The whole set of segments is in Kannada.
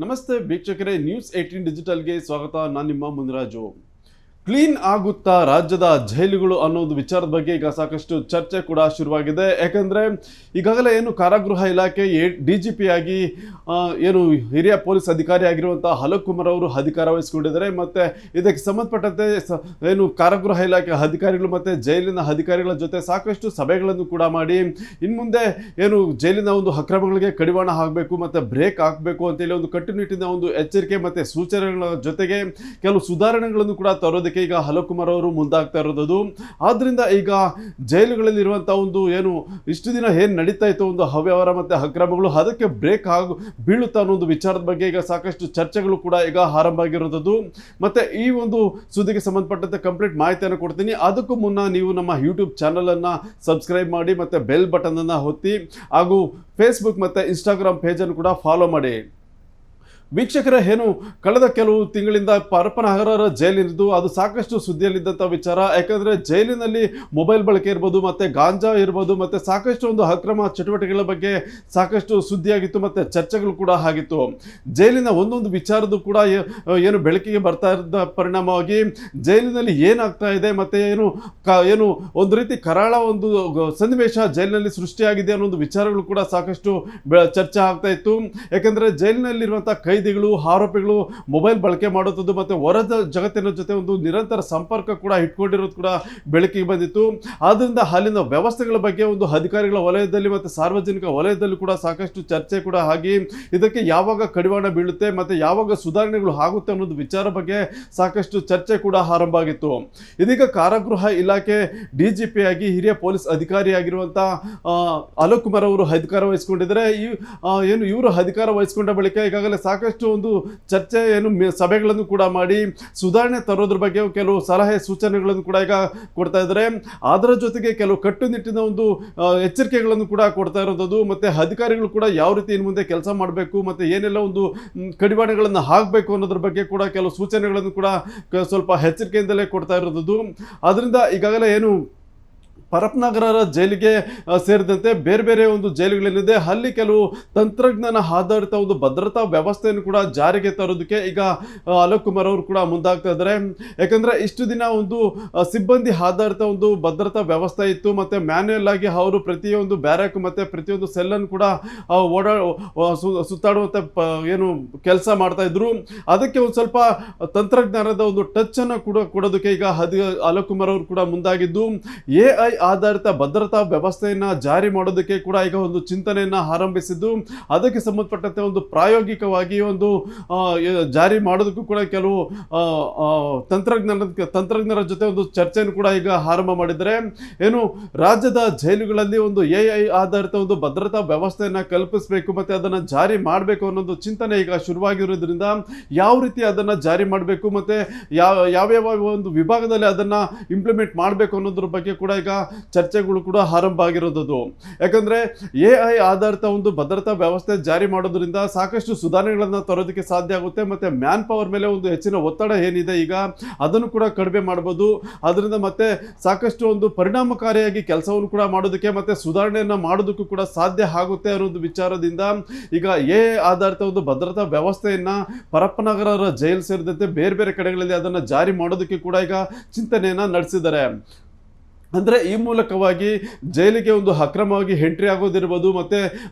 ನಮಸ್ತೆ ವೀಕ್ಷಕರೇ, ನ್ಯೂಸ್ 18 ಡಿಜಿಟಲ್ಗೆ ಸ್ವಾಗತ. ನಾನು ನಿಮ್ಮ ಮುನಿರಾಜು. ಕ್ಲೀನ್ ಆಗುತ್ತಾ ರಾಜ್ಯದ ಜೈಲುಗಳು ಅನ್ನೋ ಒಂದು ವಿಚಾರದ ಬಗ್ಗೆ ಈಗ ಸಾಕಷ್ಟು ಚರ್ಚೆ ಕೂಡ ಶುರುವಾಗಿದೆ. ಯಾಕಂದರೆ ಈಗಾಗಲೇ ಏನು ಕಾರಾಗೃಹ ಇಲಾಖೆ DGP ಆಗಿ ಏನು ಹಿರಿಯ ಪೊಲೀಸ್ ಅಧಿಕಾರಿ ಆಗಿರುವಂಥ ಅಲೋಕ್ ಕುಮಾರ್ ಅವರು ಅಧಿಕಾರ ವಹಿಸಿಕೊಂಡಿದ್ದಾರೆ. ಮತ್ತು ಇದಕ್ಕೆ ಸಂಬಂಧಪಟ್ಟಂತೆ ಏನು ಕಾರಾಗೃಹ ಇಲಾಖೆ ಅಧಿಕಾರಿಗಳು ಮತ್ತು ಜೈಲಿನ ಅಧಿಕಾರಿಗಳ ಜೊತೆ ಸಾಕಷ್ಟು ಸಭೆಗಳನ್ನು ಕೂಡ ಮಾಡಿ ಇನ್ನು ಮುಂದೆ ಏನು ಜೈಲಿನ ಒಂದು ಅಕ್ರಮಗಳಿಗೆ ಕಡಿವಾಣ ಹಾಕಬೇಕು ಮತ್ತು ಬ್ರೇಕ್ ಹಾಕಬೇಕು ಅಂತೇಳಿ ಒಂದು ಕಟ್ಟುನಿಟ್ಟಿನ ಒಂದು ಎಚ್ಚರಿಕೆ ಮತ್ತು ಸೂಚನೆಗಳ ಜೊತೆಗೆ ಕೆಲವು ಸುಧಾರಣೆಗಳನ್ನು ಕೂಡ ತರೋದಕ್ಕೆ ಈಗ ಅಲೋಕ್ ಕುಮಾರ್ ಅವರು ಮುಂದಾಗ್ತಾ ಇರೋದು. ಆದ್ರಿಂದ ಈಗ ಜೈಲುಗಳಲ್ಲಿರುವಂಥ ಒಂದು ಏನು ಇಷ್ಟು ದಿನ ಏನು ನಡೀತಾ ಇತ್ತು ಒಂದು ಅವ್ಯವಹಾರ ಮತ್ತು ಅಕ್ರಮಗಳು ಅದಕ್ಕೆ ಬ್ರೇಕ್ ಬೀಳುತ್ತಾ ಅನ್ನೋ ಒಂದು ವಿಚಾರದ ಬಗ್ಗೆ ಈಗ ಸಾಕಷ್ಟು ಚರ್ಚೆಗಳು ಕೂಡ ಈಗ ಆರಂಭ ಆಗಿರೋದು. ಮತ್ತೆ ಈ ಒಂದು ಸುದ್ದಿಗೆ ಸಂಬಂಧಪಟ್ಟಂತೆ ಕಂಪ್ಲೀಟ್ ಮಾಹಿತಿಯನ್ನು ಕೊಡ್ತೀನಿ. ಅದಕ್ಕೂ ಮುನ್ನ ನೀವು ನಮ್ಮ ಯೂಟ್ಯೂಬ್ ಚಾನಲನ್ನು ಸಬ್ಸ್ಕ್ರೈಬ್ ಮಾಡಿ ಮತ್ತು ಬೆಲ್ ಬಟನನ್ನು ಒತ್ತಿ ಹಾಗೂ ಫೇಸ್ಬುಕ್ ಮತ್ತು ಇನ್ಸ್ಟಾಗ್ರಾಮ್ ಪೇಜನ್ನು ಕೂಡ ಫಾಲೋ ಮಾಡಿ. ವೀಕ್ಷಕರ, ಏನು ಕಳೆದ ಕೆಲವು ತಿಂಗಳಿಂದ ಪರಪ್ಪನಹರ ಜೈಲಿನಿದ್ದು ಅದು ಸಾಕಷ್ಟು ಸುದ್ದಿಯಲ್ಲಿದ್ದಂಥ ವಿಚಾರ. ಯಾಕಂದರೆ ಜೈಲಿನಲ್ಲಿ ಮೊಬೈಲ್ ಬಳಕೆ ಇರ್ಬೋದು, ಮತ್ತು ಗಾಂಜಾ ಇರ್ಬೋದು, ಮತ್ತು ಸಾಕಷ್ಟು ಒಂದು ಅಕ್ರಮ ಚಟುವಟಿಕೆಗಳ ಬಗ್ಗೆ ಸಾಕಷ್ಟು ಸುದ್ದಿಯಾಗಿತ್ತು ಮತ್ತು ಚರ್ಚೆಗಳು ಕೂಡ ಆಗಿತ್ತು. ಜೈಲಿನ ಒಂದೊಂದು ವಿಚಾರದ್ದು ಕೂಡ ಏನು ಬೆಳಕಿಗೆ ಬರ್ತಾ ಇದ್ದ ಪರಿಣಾಮವಾಗಿ ಜೈಲಿನಲ್ಲಿ ಏನಾಗ್ತಾ ಇದೆ ಮತ್ತು ಏನು ಒಂದು ರೀತಿ ಕರಾಳ ಒಂದು ಸನ್ನಿವೇಶ ಜೈಲಿನಲ್ಲಿ ಸೃಷ್ಟಿಯಾಗಿದೆ ಅನ್ನೋ ಒಂದು ವಿಚಾರಗಳು ಕೂಡ ಸಾಕಷ್ಟು ಚರ್ಚೆ ಆಗ್ತಾ ಇತ್ತು. ಯಾಕಂದರೆ ಜೈಲಿನಲ್ಲಿರುವಂಥ ಕೈದಿಗಳು, ಆರೋಪಿಗಳು ಮೊಬೈಲ್ ಬಳಕೆ ಮಾಡುತ್ತದೆ ಮತ್ತು ಹೊರದ ಜಗತ್ತಿನ ಜೊತೆ ಒಂದು ನಿರಂತರ ಸಂಪರ್ಕ ಕೂಡ ಇಟ್ಕೊಂಡಿರೋದು ಕೂಡ ಬೆಳಕಿಗೆ ಬಂದಿತ್ತು. ಆದ್ದರಿಂದ ಅಲ್ಲಿನ ವ್ಯವಸ್ಥೆಗಳ ಬಗ್ಗೆ ಒಂದು ಅಧಿಕಾರಿಗಳ ವಲಯದಲ್ಲಿ ಮತ್ತು ಸಾರ್ವಜನಿಕ ವಲಯದಲ್ಲಿ ಕೂಡ ಸಾಕಷ್ಟು ಚರ್ಚೆ ಕೂಡ ಆಗಿ ಇದಕ್ಕೆ ಯಾವಾಗ ಕಡಿವಾಣ ಬೀಳುತ್ತೆ ಮತ್ತು ಯಾವಾಗ ಸುಧಾರಣೆಗಳು ಆಗುತ್ತೆ ಅನ್ನೋದು ವಿಚಾರ ಬಗ್ಗೆ ಸಾಕಷ್ಟು ಚರ್ಚೆ ಕೂಡ ಆರಂಭ ಆಗಿತ್ತು. ಇದೀಗ ಕಾರಾಗೃಹ ಇಲಾಖೆ DGP ಆಗಿ ಹಿರಿಯ ಪೊಲೀಸ್ ಅಧಿಕಾರಿಯಾಗಿರುವಂಥ ಅಲೋಕ್ ಕುಮಾರ್ ಅವರು ಅಧಿಕಾರ ವಹಿಸಿಕೊಂಡಿದ್ದಾರೆ. ಏನು ಇವರು ಅಧಿಕಾರ ವಹಿಸಿಕೊಂಡ ಬಳಿಕ ಈಗಾಗಲೇ ಸಾಕಷ್ಟು ಒಂದು ಚರ್ಚೆ ಸಭೆಗಳನ್ನು ಕೂಡ ಮಾಡಿ ಸುಧಾರಣೆ ತರೋದ್ರ ಬಗ್ಗೆ ಕೆಲವು ಸಲಹೆ ಸೂಚನೆಗಳನ್ನು ಕೂಡ ಈಗ ಕೊಡ್ತಾ ಇದ್ದಾರೆ. ಅದರ ಜೊತೆಗೆ ಕೆಲವು ಕಟ್ಟುನಿಟ್ಟಿನ ಒಂದು ಎಚ್ಚರಿಕೆಗಳನ್ನು ಕೂಡ ಕೊಡ್ತಾ ಇರೋದು. ಮತ್ತು ಅಧಿಕಾರಿಗಳು ಕೂಡ ಯಾವ ರೀತಿ ಇನ್ನು ಮುಂದೆ ಕೆಲಸ ಮಾಡಬೇಕು ಮತ್ತು ಏನೆಲ್ಲ ಒಂದು ಕಡಿವಾಣಗಳನ್ನು ಹಾಕಬೇಕು ಅನ್ನೋದ್ರ ಬಗ್ಗೆ ಕೂಡ ಕೆಲವು ಸೂಚನೆಗಳನ್ನು ಕೂಡ ಸ್ವಲ್ಪ ಎಚ್ಚರಿಕೆಯಿಂದಲೇ ಕೊಡ್ತಾ ಇರೋದು. ಅದರಿಂದ ಈಗಾಗಲೇ ಏನು ಪರಪ್ಪನಗರ ಜೈಲಿಗೆ ಸೇರಿದಂತೆ ಬೇರೆ ಬೇರೆ ಒಂದು ಜೈಲುಗಳೇನಿದೆ ಅಲ್ಲಿ ಕೆಲವು ತಂತ್ರಜ್ಞಾನ ಆಧಾರಿತ ಒಂದು ಭದ್ರತಾ ವ್ಯವಸ್ಥೆಯನ್ನು ಕೂಡ ಜಾರಿಗೆ ತರೋದಕ್ಕೆ ಈಗ ಅಲೋಕ್ ಕುಮಾರ್ ಅವರು ಕೂಡ ಮುಂದಾಗ್ತಾ ಇದ್ದಾರೆ. ಯಾಕಂದರೆ ಇಷ್ಟು ದಿನ ಒಂದು ಸಿಬ್ಬಂದಿ ಆಧಾರಿತ ಒಂದು ಭದ್ರತಾ ವ್ಯವಸ್ಥೆ ಇತ್ತು ಮತ್ತು ಮ್ಯಾನ್ಯಲ್ ಆಗಿ ಅವರು ಪ್ರತಿಯೊಂದು ಬ್ಯಾರಕ್ ಮತ್ತು ಪ್ರತಿಯೊಂದು ಸೆಲ್ಲನ್ನು ಕೂಡ ಸುತ್ತಾಡುವಂಥ ಏನು ಕೆಲಸ ಮಾಡ್ತಾ ಇದ್ರು. ಅದಕ್ಕೆ ಒಂದು ಸ್ವಲ್ಪ ತಂತ್ರಜ್ಞಾನದ ಒಂದು ಟಚ್ ಅನ್ನು ಕೂಡ ಕೊಡೋದಕ್ಕೆ ಈಗ ಅಲೋಕ್ ಕುಮಾರ್ ಅವರು ಕೂಡ ಮುಂದಾಗಿದ್ದು AI ಆಧಾರಿತ ಭದ್ರತಾ ವ್ಯವಸ್ಥೆಯನ್ನು ಜಾರಿ ಮಾಡೋದಕ್ಕೆ ಕೂಡ ಈಗ ಒಂದು ಚಿಂತನೆಯನ್ನು ಆರಂಭಿಸಿದ್ದು. ಅದಕ್ಕೆ ಸಂಬಂಧಪಟ್ಟಂತೆ ಒಂದು ಪ್ರಾಯೋಗಿಕವಾಗಿ ಒಂದು ಜಾರಿ ಮಾಡೋದಕ್ಕೂ ಕೂಡ ಕೆಲವು ತಂತ್ರಜ್ಞರ ಜೊತೆ ಒಂದು ಚರ್ಚೆಯನ್ನು ಕೂಡ ಈಗ ಆರಂಭ ಮಾಡಿದ್ದಾರೆ. ಏನು ರಾಜ್ಯದ ಜೈಲುಗಳಲ್ಲಿ ಒಂದು AI ಆಧಾರಿತ ಒಂದು ಭದ್ರತಾ ವ್ಯವಸ್ಥೆಯನ್ನು ಕಲ್ಪಿಸಬೇಕು ಮತ್ತು ಅದನ್ನು ಜಾರಿ ಮಾಡಬೇಕು ಅನ್ನೋದು ಚಿಂತನೆ ಈಗ ಶುರುವಾಗಿರೋದ್ರಿಂದ ಯಾವ ರೀತಿ ಅದನ್ನು ಜಾರಿ ಮಾಡಬೇಕು ಮತ್ತು ಯಾವ್ಯಾವ ಒಂದು ವಿಭಾಗದಲ್ಲಿ ಅದನ್ನು ಇಂಪ್ಲಿಮೆಂಟ್ ಮಾಡಬೇಕು ಅನ್ನೋದ್ರ ಬಗ್ಗೆ ಕೂಡ ಈಗ ಚರ್ಚೆಗಳು ಕೂಡ ಆರಂಭ ಆಗಿರೋದು. ಯಾಕಂದರೆ AI ಆಧಾರಿತ ಒಂದು ಭದ್ರತಾ ವ್ಯವಸ್ಥೆ ಜಾರಿ ಮಾಡೋದ್ರಿಂದ ಸಾಕಷ್ಟು ಸುಧಾರಣೆಗಳನ್ನು ತರೋದಕ್ಕೆ ಸಾಧ್ಯ ಆಗುತ್ತೆ ಮತ್ತು ಮ್ಯಾನ್ ಪವರ್ ಮೇಲೆ ಒಂದು ಹೆಚ್ಚಿನ ಒತ್ತಡ ಏನಿದೆ ಈಗ ಅದನ್ನು ಕೂಡ ಕಡಿಮೆ ಮಾಡ್ಬೋದು. ಅದರಿಂದ ಮತ್ತೆ ಸಾಕಷ್ಟು ಒಂದು ಪರಿಣಾಮಕಾರಿಯಾಗಿ ಕೆಲಸವನ್ನು ಕೂಡ ಮಾಡೋದಕ್ಕೆ ಮತ್ತು ಸುಧಾರಣೆಯನ್ನು ಮಾಡೋದಕ್ಕೂ ಕೂಡ ಸಾಧ್ಯ ಆಗುತ್ತೆ ಅನ್ನೋದು ವಿಚಾರದಿಂದ ಈಗ AI ಆಧಾರಿತ ಒಂದು ಭದ್ರತಾ ವ್ಯವಸ್ಥೆಯನ್ನು ಪರಪ್ಪನಗರ ಜೈಲು ಸೇರಿದಂತೆ ಬೇರೆ ಬೇರೆ ಕಡೆಗಳಲ್ಲಿ ಅದನ್ನು ಜಾರಿ ಮಾಡೋದಕ್ಕೆ ಕೂಡ ಈಗ ಚಿಂತನೆಯನ್ನು ನಡೆಸಿದ್ದಾರೆ. ಅಂದರೆ ಈ ಮೂಲಕವಾಗಿ ಜೈಲಿಗೆ ಒಂದು ಅಕ್ರಮವಾಗಿ ಎಂಟ್ರಿ ಆಗೋದಿರ್ಬೋದು ಮತ್ತು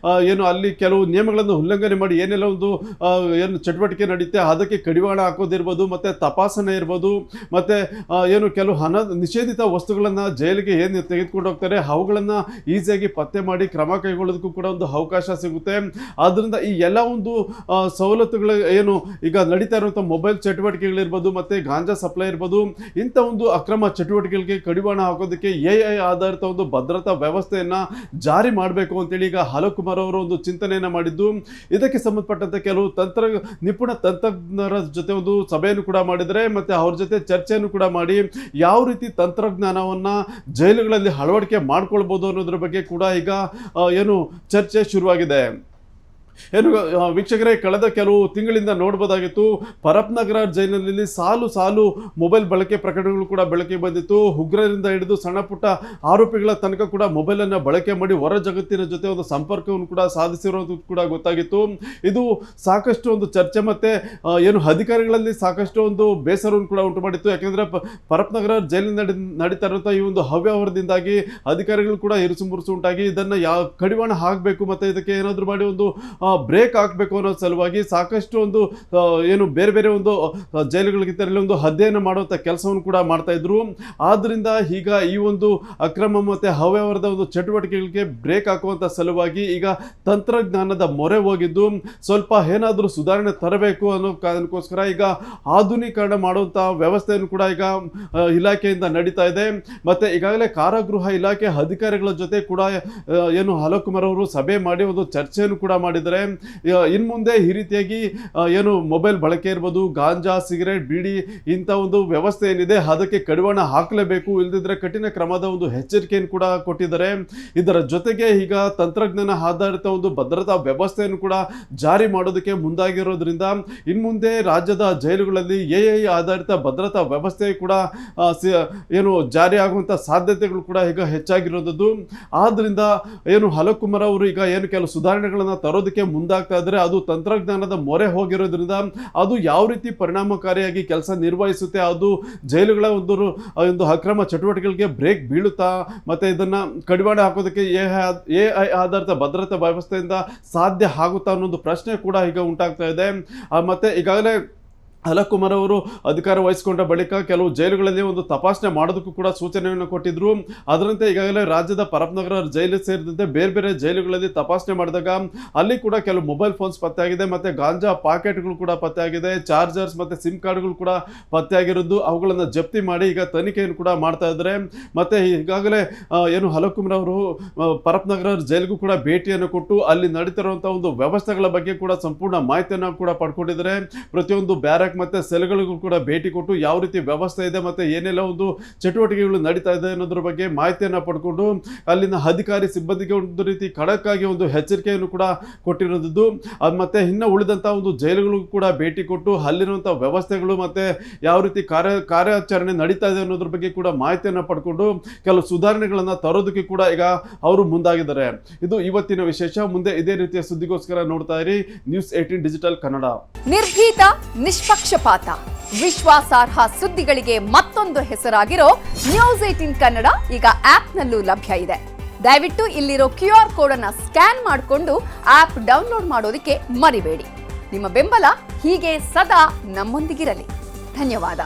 ಏನು ಅಲ್ಲಿ ಕೆಲವು ನಿಯಮಗಳನ್ನು ಉಲ್ಲಂಘನೆ ಮಾಡಿ ಏನೆಲ್ಲ ಒಂದು ಏನು ಚಟುವಟಿಕೆ ನಡೆಯುತ್ತೆ ಅದಕ್ಕೆ ಕಡಿವಾಣ ಹಾಕೋದಿರ್ಬೋದು ಮತ್ತು ತಪಾಸಣೆ ಇರ್ಬೋದು ಮತ್ತು ಏನು ಕೆಲವು ನಿಷೇಧಿತ ವಸ್ತುಗಳನ್ನು ಜೈಲಿಗೆ ಏನು ತೆಗೆದುಕೊಂಡು ಹೋಗ್ತಾರೆ ಅವುಗಳನ್ನು ಈಸಿಯಾಗಿ ಪತ್ತೆ ಮಾಡಿ ಕ್ರಮ ಕೈಗೊಳ್ಳೋದಕ್ಕೂ ಕೂಡ ಒಂದು ಅವಕಾಶ ಸಿಗುತ್ತೆ. ಆದ್ದರಿಂದ ಈ ಎಲ್ಲ ಒಂದು ಸವಲತ್ತುಗಳು ಏನು ಈಗ ನಡೀತಾ ಇರುವಂಥ ಮೊಬೈಲ್ ಚಟುವಟಿಕೆಗಳಿರ್ಬೋದು ಮತ್ತು ಗಾಂಜಾ ಸಪ್ಲೈ ಇರ್ಬೋದು, ಇಂಥ ಒಂದು ಅಕ್ರಮ ಚಟುವಟಿಕೆಗಳಿಗೆ ಕಡಿವಾಣ ಹಾಕೋದಕ್ಕೆ AI ಆಧಾರಿತ ಒಂದು ಭದ್ರತಾ ವ್ಯವಸ್ಥೆಯನ್ನು ಜಾರಿ ಮಾಡಬೇಕು ಅಂತೇಳಿ ಈಗ ಅಲೋಕ್ ಕುಮಾರ್ ಅವರು ಒಂದು ಚಿಂತನೆಯನ್ನು ಮಾಡಿದ್ದು. ಇದಕ್ಕೆ ಸಂಬಂಧಪಟ್ಟಂತೆ ಕೆಲವು ನಿಪುಣ ತಂತ್ರಜ್ಞರ ಜೊತೆ ಒಂದು ಸಭೆಯನ್ನು ಕೂಡ ಮಾಡಿದರೆ ಮತ್ತು ಅವ್ರ ಜೊತೆ ಚರ್ಚೆಯನ್ನು ಕೂಡ ಮಾಡಿ ಯಾವ ರೀತಿ ತಂತ್ರಜ್ಞಾನವನ್ನು ಜೈಲುಗಳಲ್ಲಿ ಅಳವಡಿಕೆ ಮಾಡ್ಕೊಳ್ಬೋದು ಅನ್ನೋದ್ರ ಬಗ್ಗೆ ಕೂಡ ಈಗ ಏನು ಚರ್ಚೆ ಶುರುವಾಗಿದೆ. ಏನು ವೀಕ್ಷಕರೇ, ಕಳೆದ ಕೆಲವು ತಿಂಗಳಿಂದ ನೋಡ್ಬೋದಾಗಿತ್ತು, ಪರಪ್ ನಗರ ಜೈಲಿನಲ್ಲಿ ಸಾಲು ಮೊಬೈಲ್ ಬಳಕೆ ಪ್ರಕರಣಗಳು ಕೂಡ ಬೆಳಕಿಗೆ ಬಂದಿತ್ತು. ಉಗ್ರರಿಂದ ಹಿಡಿದು ಸಣ್ಣ ಪುಟ್ಟ ಆರೋಪಿಗಳ ತನಕ ಕೂಡ ಮೊಬೈಲ್ ಅನ್ನ ಬಳಕೆ ಮಾಡಿ ಹೊರ ಜಗತ್ತಿನ ಜೊತೆ ಒಂದು ಸಂಪರ್ಕವನ್ನು ಕೂಡ ಸಾಧಿಸಿರೋದು ಕೂಡ ಗೊತ್ತಾಗಿತ್ತು. ಇದು ಸಾಕಷ್ಟು ಒಂದು ಚರ್ಚೆ ಮತ್ತೆ ಏನು ಅಧಿಕಾರಿಗಳಲ್ಲಿ ಸಾಕಷ್ಟು ಒಂದು ಬೇಸರವನ್ನು ಕೂಡ ಉಂಟು ಮಾಡಿತ್ತು. ಯಾಕೆಂದ್ರೆ ಪರಪ್ ನಗರ ಜೈಲಿನಲ್ಲಿ ನಡೀತಾ ಇರುವಂತಹ ಈ ಒಂದು ಅವ್ಯವಹಾರದಿಂದಾಗಿ ಅಧಿಕಾರಿಗಳು ಕೂಡ ಇರುಸು ಮುರುಸು ಉಂಟಾಗಿ ಇದನ್ನ ಕಡಿವಾಣ ಹಾಕಬೇಕು ಮತ್ತೆ ಇದಕ್ಕೆ ಏನಾದರೂ ಮಾಡಿ ಒಂದು ಬ್ರೇಕ್ ಹಾಕಬೇಕು ಅನ್ನೋ ಸಲುವಾಗಿ ಸಾಕಷ್ಟು ಒಂದು ಏನು ಬೇರೆ ಬೇರೆ ಒಂದು ಜೈಲುಗಳಿಗಿಂತ ಒಂದು ಅಧ್ಯಯನ ಮಾಡುವಂಥ ಕೆಲಸವನ್ನು ಕೂಡ ಮಾಡ್ತಾ ಇದ್ರು. ಆದ್ರಿಂದ ಈಗ ಈ ಒಂದು ಅಕ್ರಮ ಮತ್ತೆ ಅವ್ಯವಹಾರದ ಒಂದು ಚಟುವಟಿಕೆಗಳಿಗೆ ಬ್ರೇಕ್ ಹಾಕುವಂತ ಸಲುವಾಗಿ ಈಗ ತಂತ್ರಜ್ಞಾನದ ಮೊರೆ ಹೋಗಿದ್ದು ಸ್ವಲ್ಪ ಏನಾದರೂ ಸುಧಾರಣೆ ತರಬೇಕು ಅನ್ನೋ ಕಾರಣಕ್ಕೋಸ್ಕರ ಈಗ ಆಧುನೀಕರಣ ಮಾಡುವಂತ ವ್ಯವಸ್ಥೆಯನ್ನು ಕೂಡ ಈಗ ಇಲಾಖೆಯಿಂದ ನಡೀತಾ ಇದೆ. ಮತ್ತೆ ಈಗಾಗಲೇ ಕಾರಾಗೃಹ ಇಲಾಖೆ ಅಧಿಕಾರಿಗಳ ಜೊತೆ ಕೂಡ ಏನು ಅಲೋಕ್ ಕುಮಾರ್ ಅವರು ಸಭೆ ಮಾಡಿ ಒಂದು ಚರ್ಚೆಯನ್ನು ಕೂಡ ಮಾಡಿದ್ದಾರೆ. ಇನ್ನು ಮುಂದೆ ಈ ರೀತಿಯಾಗಿ ಏನು ಮೊಬೈಲ್ ಬಳಕೆ ಇರ್ಬೋದು, ಗಾಂಜಾ, ಸಿಗರೇಟ್, ಬೀಡಿ ಇಂಥ ಒಂದು ವ್ಯವಸ್ಥೆ ಏನಿದೆ ಅದಕ್ಕೆ ಕಡಿವಾಣ ಹಾಕಲೇಬೇಕು, ಇಲ್ಲದಿದ್ರೆ ಕಠಿಣ ಕ್ರಮದ ಒಂದು ಎಚ್ಚರಿಕೆಯನ್ನು ಕೂಡ ಕೊಟ್ಟಿದ್ದಾರೆ. ಇದರ ಜೊತೆಗೆ ಈಗ ತಂತ್ರಜ್ಞಾನ ಆಧಾರಿತ ಒಂದು ಭದ್ರತಾ ವ್ಯವಸ್ಥೆಯನ್ನು ಕೂಡ ಜಾರಿ ಮಾಡೋದಕ್ಕೆ ಮುಂದಾಗಿರೋದ್ರಿಂದ ಇನ್ನು ಮುಂದೆ ರಾಜ್ಯದ ಜೈಲುಗಳಲ್ಲಿ AI ಆಧಾರಿತ ಭದ್ರತಾ ವ್ಯವಸ್ಥೆ ಕೂಡ ಏನು ಜಾರಿ ಆಗುವಂಥ ಸಾಧ್ಯತೆಗಳು ಕೂಡ ಈಗ ಹೆಚ್ಚಾಗಿರೋದು. ಆದ್ರಿಂದ ಏನು ಅಲೋಕ್ ಕುಮಾರ್ ಅವರು ಈಗ ಏನು ಕೆಲವು ಸುಧಾರಣೆಗಳನ್ನು ತರೋದಕ್ಕೆ ಮುಂದಾಗ್ತಾ ಇದ್ದಾರೆ. ಅದು ತಂತ್ರಜ್ಞಾನದ ಮೊರೆ ಹೋಗಿರೋದ್ರಿಂದ ಅದು ಯಾವ ರೀತಿ ಪರಿಣಾಮಕಾರಿಯಾಗಿ ಕೆಲಸ ನಿರ್ವಹಿಸುತ್ತೆ, ಅದು ಜೈಲುಗಳ ಒಂದು ಅಕ್ರಮ ಚಟುವಟಿಕೆಗಳಿಗೆ ಬ್ರೇಕ್ ಬೀಳುತ್ತಾ, ಮತ್ತೆ ಇದನ್ನ ಕಡಿವಾಣ ಹಾಕೋದಕ್ಕೆ AI ಆಧಾರಿತ ಭದ್ರತಾ ವ್ಯವಸ್ಥೆಯಿಂದ ಸಾಧ್ಯ ಆಗುತ್ತಾ ಅನ್ನೋದು ಪ್ರಶ್ನೆ ಕೂಡ ಈಗ ಉಂಟಾಗ್ತಾ ಇದೆ. ಮತ್ತೆ ಈಗಾಗಲೇ ಅಲೋಕ್ ಕುಮಾರ್ ಅವರು ಅಧಿಕಾರ ವಹಿಸಿಕೊಂಡ ಬಳಿಕ ಕೆಲವು ಜೈಲುಗಳಲ್ಲಿ ಒಂದು ತಪಾಸಣೆ ಮಾಡೋದಕ್ಕೂ ಕೂಡ ಸೂಚನೆಯನ್ನು ಕೊಟ್ಟಿದ್ರು. ಅದರಂತೆ ಈಗಾಗಲೇ ರಾಜ್ಯದ ಪರಪ್ ನಗರ ಜೈಲು ಸೇರಿದಂತೆ ಬೇರೆ ಬೇರೆ ಜೈಲುಗಳಲ್ಲಿ ತಪಾಸಣೆ ಮಾಡಿದಾಗ ಅಲ್ಲಿ ಕೂಡ ಕೆಲವು ಮೊಬೈಲ್ ಫೋನ್ಸ್ ಪತ್ತೆಯಾಗಿದೆ, ಮತ್ತೆ ಗಾಂಜಾ ಪಾಕೆಟ್ಗಳು ಕೂಡ ಪತ್ತೆಯಾಗಿದೆ, ಚಾರ್ಜರ್ಸ್ ಮತ್ತೆ ಸಿಮ್ ಕಾರ್ಡ್ಗಳು ಕೂಡ ಪತ್ತೆಯಾಗಿರೋದು. ಅವುಗಳನ್ನು ಜಪ್ತಿ ಮಾಡಿ ಈಗ ತನಿಖೆಯನ್ನು ಕೂಡ ಮಾಡ್ತಾ ಇದ್ದಾರೆ. ಮತ್ತೆ ಈಗಾಗಲೇ ಏನು ಅಲೋಕ್ ಕುಮಾರ್ ಅವರು ಪರಪ್ ನಗರ ಜೈಲಿಗೂ ಕೂಡ ಭೇಟಿಯನ್ನು ಕೊಟ್ಟು ಅಲ್ಲಿ ನಡೀತಿರುವಂತಹ ಒಂದು ವ್ಯವಸ್ಥೆಗಳ ಬಗ್ಗೆ ಕೂಡ ಸಂಪೂರ್ಣ ಮಾಹಿತಿಯನ್ನು ಕೂಡ ಪಡ್ಕೊಂಡಿದ್ದಾರೆ. ಪ್ರತಿಯೊಂದು ಬ್ಯಾರಕ್ ಮತ್ತೆ ಸೆಲ್ಗಳಿಗೂ ಕೂಡ ಭೇಟಿ ಕೊಟ್ಟು ಯಾವ ರೀತಿ ವ್ಯವಸ್ಥೆ ಇದೆ ಮತ್ತೆ ಏನೆಲ್ಲ ಒಂದು ಚಟುವಟಿಕೆಗಳು ನಡೀತಾ ಇದೆ ಅನ್ನೋದ್ರ ಬಗ್ಗೆ ಮಾಹಿತಿಯನ್ನು ಪಡ್ಕೊಂಡು ಅಲ್ಲಿನ ಅಧಿಕಾರಿ ಸಿಬ್ಬಂದಿಗೆ ಒಂದು ರೀತಿ ಖಡಕ್ ಆಗಿ ಒಂದು ಎಚ್ಚರಿಕೆಯನ್ನು ಕೂಡ ಕೊಟ್ಟಿರೋದು. ಮತ್ತೆ ಇನ್ನು ಉಳಿದಂತಹ ಒಂದು ಜೈಲುಗಳಿಗೂ ಕೂಡ ಭೇಟಿ ಕೊಟ್ಟು ಅಲ್ಲಿರುವಂತಹ ವ್ಯವಸ್ಥೆಗಳು ಮತ್ತೆ ಯಾವ ರೀತಿ ಕಾರ್ಯಾಚರಣೆ ನಡೀತಾ ಇದೆ ಅನ್ನೋದ್ರ ಬಗ್ಗೆ ಕೂಡ ಮಾಹಿತಿಯನ್ನು ಪಡ್ಕೊಂಡು ಕೆಲವು ಸುಧಾರಣೆಗಳನ್ನ ತರೋದಕ್ಕೆ ಕೂಡ ಈಗ ಅವರು ಮುಂದಾಗಿದ್ದಾರೆ. ಇದು ಇವತ್ತಿನ ವಿಶೇಷ. ಮುಂದೆ ಇದೇ ರೀತಿಯ ಸುದ್ದಿಗೋಸ್ಕರ ನೋಡ್ತಾ ಇರಿ News18 ಡಿಜಿಟಲ್ ಕನ್ನಡ. ನಿರ್ಭೀತ, ನಿಷ್ಪಕ್ಷಪಾತ, ವಿಶ್ವಾಸಾರ್ಹ ಸುದ್ದಿಗಳಿಗೆ ಮತ್ತೊಂದು ಹೆಸರಾಗಿರೋ News18 ಕನ್ನಡ ಈಗ ಆಪ್ನಲ್ಲೂ ಲಭ್ಯ ಇದೆ. ದಯವಿಟ್ಟು ಇಲ್ಲಿರೋ QR ಕೋಡ್ ಅನ್ನ ಸ್ಕ್ಯಾನ್ ಮಾಡಿಕೊಂಡು ಆಪ್ ಡೌನ್ಲೋಡ್ ಮಾಡೋದಕ್ಕೆ ಮರಿಬೇಡಿ. ನಿಮ್ಮ ಬೆಂಬಲ ಹೀಗೆ ಸದಾ ನಮ್ಮೊಂದಿಗಿರಲಿ. ಧನ್ಯವಾದ.